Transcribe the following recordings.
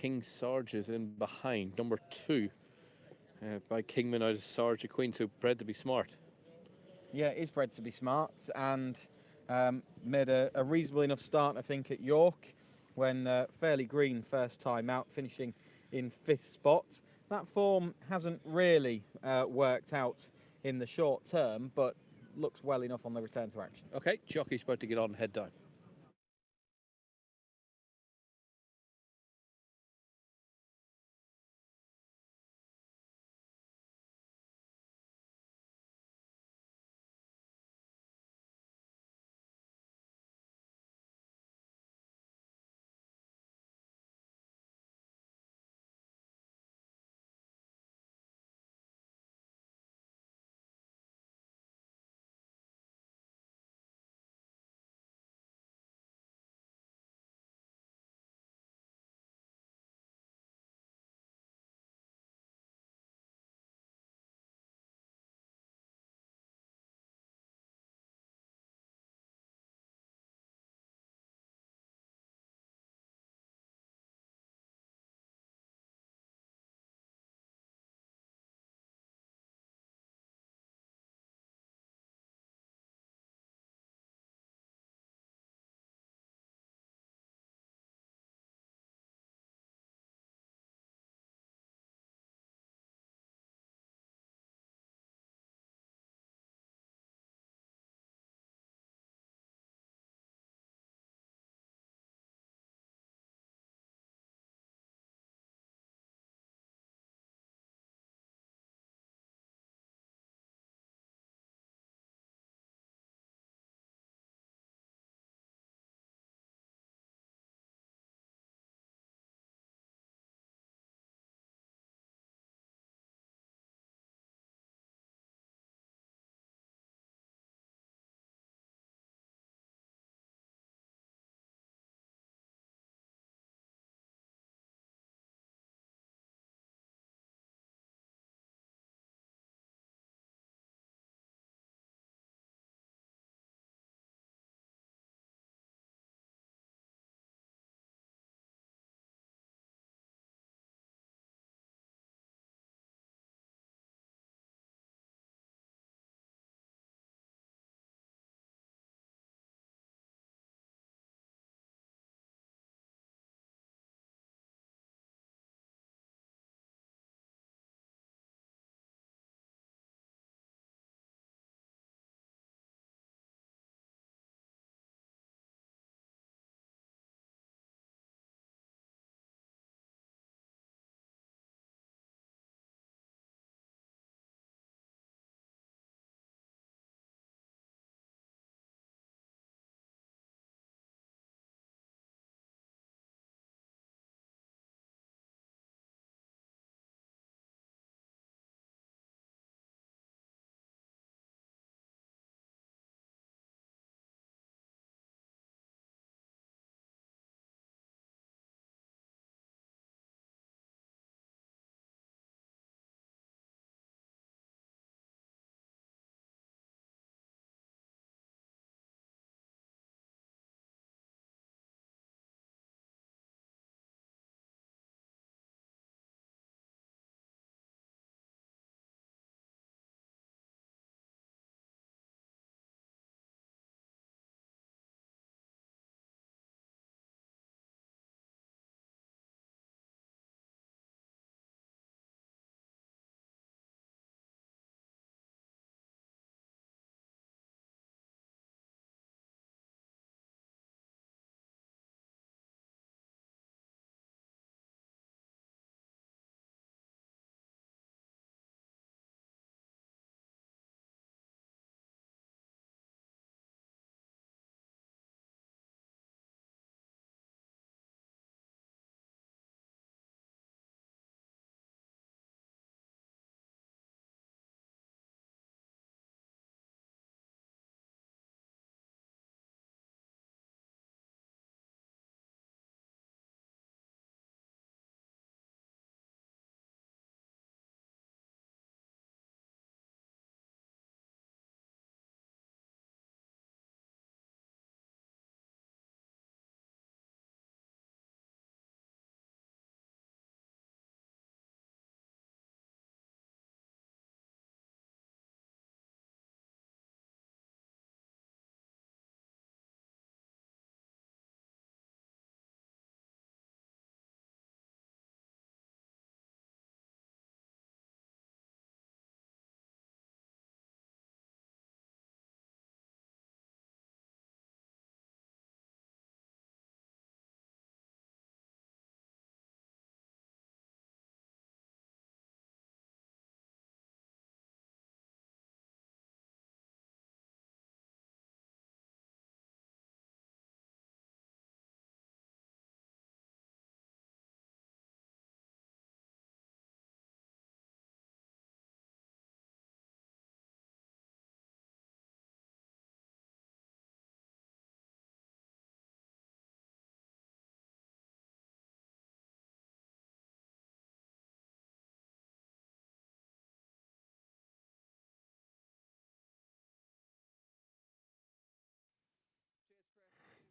King Sarge is in behind. Number 2 by Kingman out of Sarge, a Queen, so bred to be smart. Yeah, it is bred to be smart, and made a reasonable enough start, I think, at York when fairly green first time out, finishing in 5th spot. That form hasn't really worked out in the short term, but looks well enough on the return to action. Okay, jockey's about to get on and head down.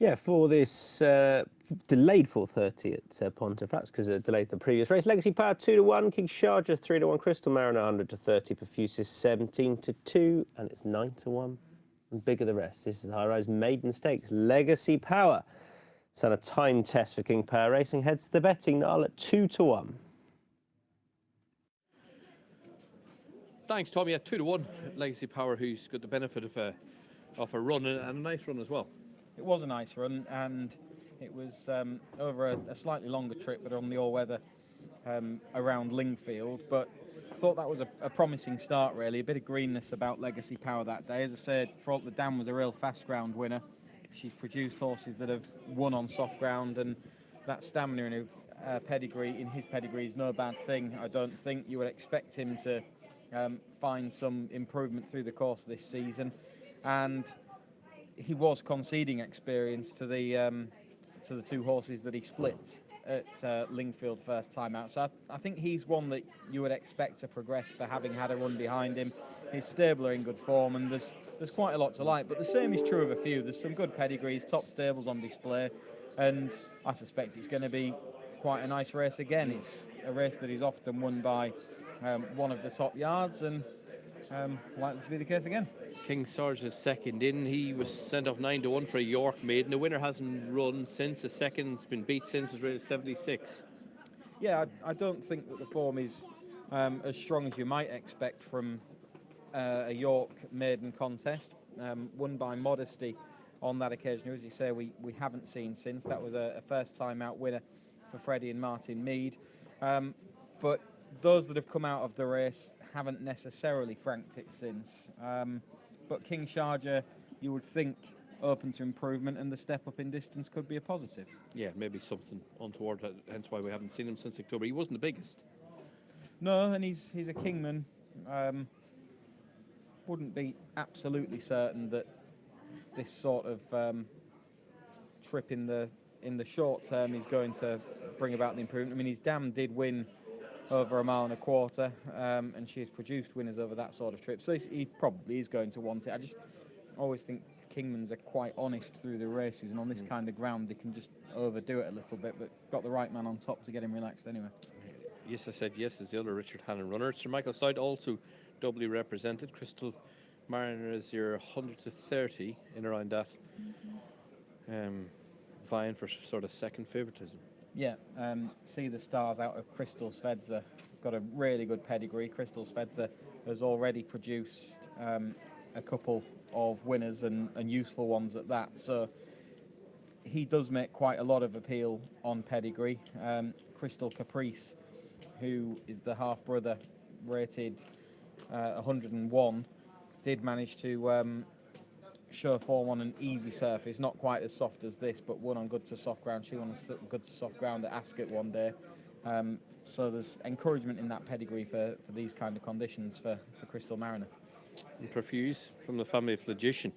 Yeah, for this delayed 4:30 at Pontefract because it delayed the previous race. Legacy Power 2-1, King Sharjah 3-1, Crystal Mariner 100-30, Perfusis 17-2, and it's 9-1. And bigger the rest. This is High Rise Maiden Stakes. Legacy Power. It's on a time test for King Power Racing. Heads to the betting dial at 2-1. Thanks, Tommy. Yeah, 2-1. Legacy Power, who's got the benefit of a run and a nice run as well. It was a nice run, and it was over a slightly longer trip, but on the all-weather around Lingfield. But I thought that was a promising start, really. A bit of greenness about Legacy Power that day. As I said, Front the Dam was a real fast ground winner. She's produced horses that have won on soft ground, and that stamina in his pedigree is no bad thing. I don't think you would expect him to find some improvement through the course of this season. And he was conceding experience to the two horses that he split at Lingfield first time out. So I think he's one that you would expect to progress for having had a run behind him. His stable are in good form, and there's quite a lot to like. But the same is true of a few. There's some good pedigrees, top stables on display, and I suspect it's going to be quite a nice race again. It's a race that is often won by one of the top yards, and likely to be the case again. King Sharjah second in. He was sent off 9-1 for a York maiden. The winner hasn't run since. The second's been beat since. It's rated 76. Yeah, I don't think that the form is as strong as you might expect from a York maiden contest. Won by Modesty on that occasion, as you say, we haven't seen since. That was a first time out winner for Freddie and Martin Mead. But those that have come out of the race haven't necessarily franked it since. But King Sharjah, you would think, open to improvement, and the step up in distance could be a positive. Yeah, maybe something untoward, hence why we haven't seen him since October. He wasn't the biggest. No, and he's a Kingman. Wouldn't be absolutely certain that this sort of trip in the short term is going to bring about the improvement. I mean, his dam did win over 1.25 miles, and she has produced winners over that sort of trip, so he probably is going to want it. I just always think Kingmans are quite honest through the races, and on this kind of ground they can just overdo it a little bit, but got the right man on top to get him relaxed anyway. Yes, I said yes as the other Richard Hannon runner. Sir Michael Side also doubly represented. Crystal Mariner is your 100-30 in around that, vying for sort of second favouritism. Yeah, see the stars out of Crystal Svedza. Got a really good pedigree. Crystal Svedza has already produced a couple of winners and useful ones at that. So he does make quite a lot of appeal on pedigree. Crystal Caprice, who is the half-brother, rated 101, did manage to show form on an easy surface, not quite as soft as this, but won on good to soft ground. She won on good to soft ground at Ascot one day. So there's encouragement in that pedigree for these kind of conditions for Crystal Mariner. And Perfuse from the family of Logician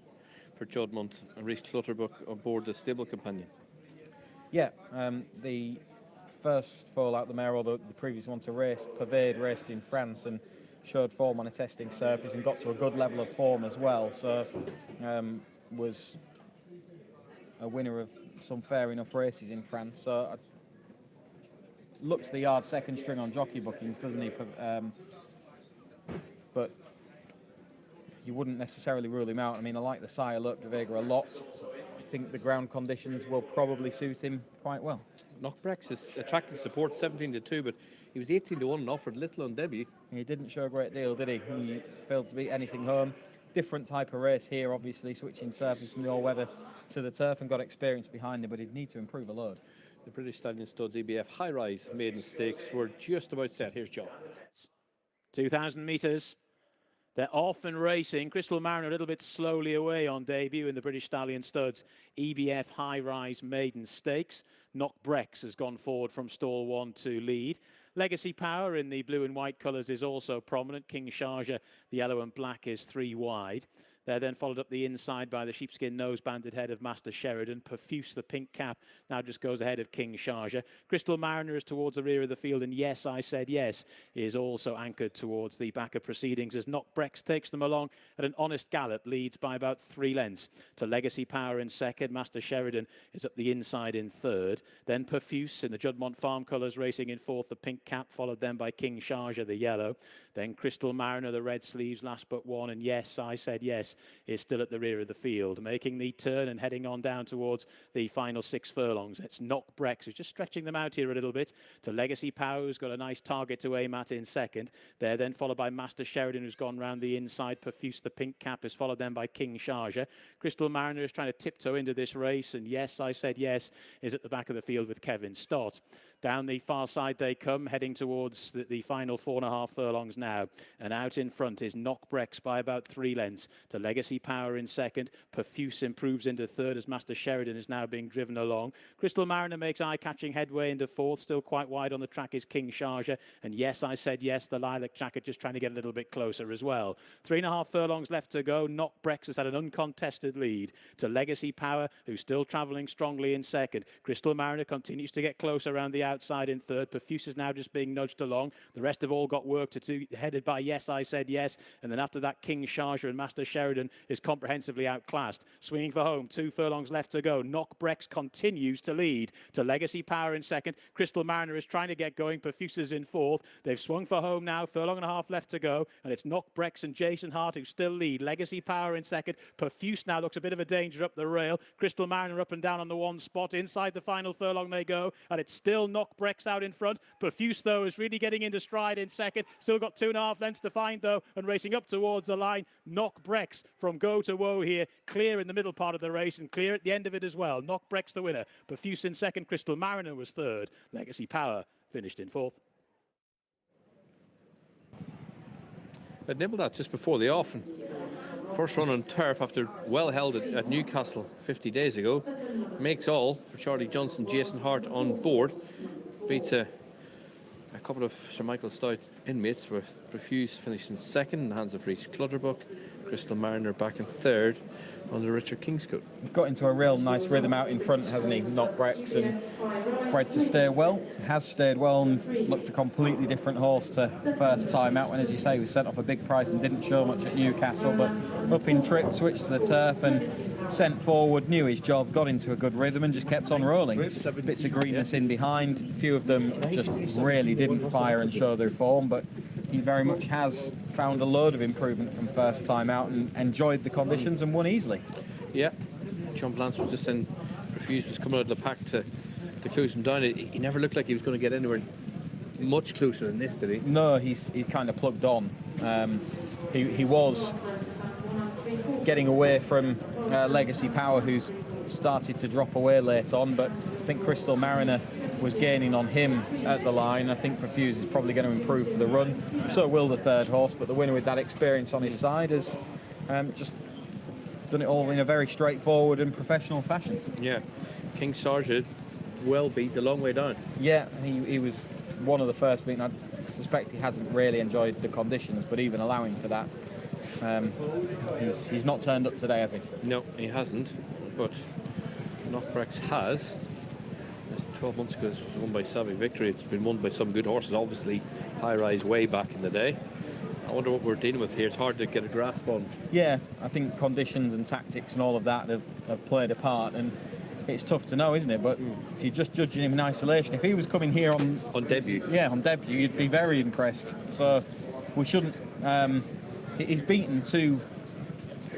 for Judmont and Rhys Clutterbuck aboard the stable companion. Yeah, the first foal out the mare, or the previous one to race, Pavade raced in France and showed form on a testing surface and got to a good level of form as well. So was a winner of some fair enough races in France. So looks the yard second string on jockey bookings, doesn't he? But you wouldn't necessarily rule him out. I mean, I like the sire Lope de Vega a lot. I think the ground conditions will probably suit him quite well. Knockbrex has attracted support 17-2, but he was 18-1 and offered little on debut. He didn't show a great deal, did he? He failed to beat anything home. Different type of race here, obviously, switching surface from the all-weather to the turf, and got experience behind him, but he'd need to improve a load. The British Stallion Studs EBF high-rise maiden stakes were just about set. Here's John. 2,000 metres. They're off and racing. Crystal Mariner a little bit slowly away on debut in the British Stallion Studs EBF high-rise maiden stakes. Knockbrex has gone forward from stall 1 to lead. Legacy Power in the blue and white colours is also prominent. King Sharjah, the yellow and black, is 3 wide. They're then followed up the inside by the sheepskin nose-banded head of Master Sheridan. Perfuse, the pink cap, now just goes ahead of King Sharjah. Crystal Mariner is towards the rear of the field, and Yes, I Said Yes is also anchored towards the back of proceedings as Knock Brex takes them along at an honest gallop, leads by about 3 lengths to Legacy Power in second. Master Sheridan is up the inside in third. Then Perfuse in the Juddmonte Farm colours racing in fourth, the pink cap, followed then by King Sharjah, the yellow. Then Crystal Mariner, the red sleeves, last but one, and Yes, I Said Yes is still at the rear of the field. Making the turn and heading on down towards the final 6 furlongs. It's Knock Brex, who's just stretching them out here a little bit, to Legacy Power, who's got a nice target to aim at in second. They're then followed by Master Sheridan, who's gone round the inside. Perfuse, the pink cap, is followed then by King Sharjah. Crystal Mariner is trying to tiptoe into this race, and Yes, I Said Yes is at the back of the field with Kevin Stott. Down the far side they come, heading towards the final 4.5 furlongs now. And out in front is Knock Brex by about 3 lengths to Legacy Power in second. Perfuse improves into third as Master Sheridan is now being driven along. Crystal Mariner makes eye-catching headway into fourth. Still quite wide on the track is King Sharjah. And Yes, I Said Yes, the lilac jacket, just trying to get a little bit closer as well. 3.5 furlongs left to go. Knock Brex has had an uncontested lead to Legacy Power, who's still travelling strongly in second. Crystal Mariner continues to get close around the outside in third. Perfuse is now just being nudged along. The rest have all got work to do, headed by Yes, I Said Yes. And then after that, King Sharjah and Master Sheridan is comprehensively outclassed. Swinging for home, 2 furlongs left to go. Knock Brex continues to lead to Legacy Power in second. Crystal Mariner is trying to get going. Perfuse is in fourth. They've swung for home now, furlong and a half left to go. And it's Knock Brex and Jason Hart who still lead. Legacy Power in second. Perfuse now looks a bit of a danger up the rail. Crystal Mariner up and down on the one spot. Inside the final furlong they go. And it's still Knock Brex out in front. Perfuse, though, is really getting into stride in second. Still got 2.5 lengths to find, though, and racing up towards the line. Knock Brex from go to woe here. Clear in the middle part of the race and clear at the end of it as well. Knock Brex the winner. Perfuse in second. Crystal Mariner was third. Legacy Power finished in fourth. I nibbled that just before the off. And first run on turf after well held at Newcastle 50 days ago. Makes all for Charlie Johnson, Jason Hart on board. Beats a couple of Sir Michael Stout inmates, with Perfuse finishing second in the hands of Rhys Clutterbuck. Crystal Mariner back in third under Richard Kingscote. Got into a real nice rhythm out in front, hasn't he? Knock Brex, and bred to stay well. Has stayed well and looked a completely different horse to first time out. And as you say, he was sent off a big price and didn't show much at Newcastle, but up in trip, switched to the turf and sent forward, knew his job, got into a good rhythm and just kept on rolling. Bits of greenness in behind. A few of them just really didn't fire and show their form, but he very much has found a load of improvement from first time out and enjoyed the conditions and won easily. Yeah, John Blance was just in. Perfuse was coming out of the pack to close him down. He never looked like he was going to get anywhere much closer than this, did he? No, he's kind of plugged on. He was getting away from Legacy Power, who's started to drop away late on, but I think Crystal Mariner was gaining on him at the line. I think Perfuse is probably going to improve for the run. So will the third horse, but the winner with that experience on his side has just done it all in a very straightforward and professional fashion. Yeah, King Sharjah well beat a long way down. Yeah, he was one of the first beaten. I suspect he hasn't really enjoyed the conditions, but even allowing for that, he's not turned up today, has he? No, he hasn't, but Knock Brex has. 12 months ago, this was won by Savvy Victory. It's been won by some good horses, obviously high rise way back in the day. I wonder what we're dealing with here. It's hard to get a grasp on. Yeah, I think conditions and tactics and all of that have played a part, and it's tough to know, isn't it? But if you're just judging him in isolation, if he was coming here on debut, on debut, you'd be very impressed. So we shouldn't. He's beaten two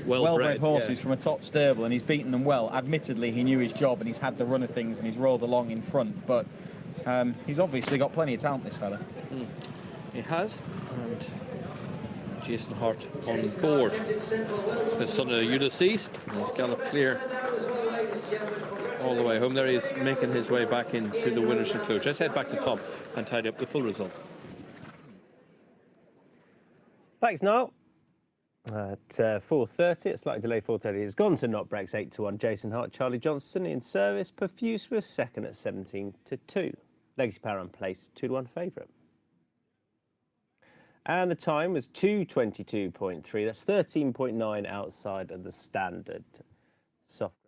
well-bred horses from a top stable, and he's beaten them well. Admittedly, he knew his job and he's had the run of things and he's rolled along in front, but he's obviously got plenty of talent, this fella. He has, and Jason Hart on board. The son of Ulysses, and he's galloped clear all the way home. There he is, making his way back into the winner's enclosure. Let's head back to Tom and tidy up the full result. Thanks, Niall. At 4:30, it's slightly delayed 4:30. It's gone to Knock Brex 8-1. Jason Hart, Charlie Johnson in service. Perfuse was second at 17-2. Legacy Power on place 2-1 favourite. And the time was 2:22.3. That's 13.9 outside of the standard soft.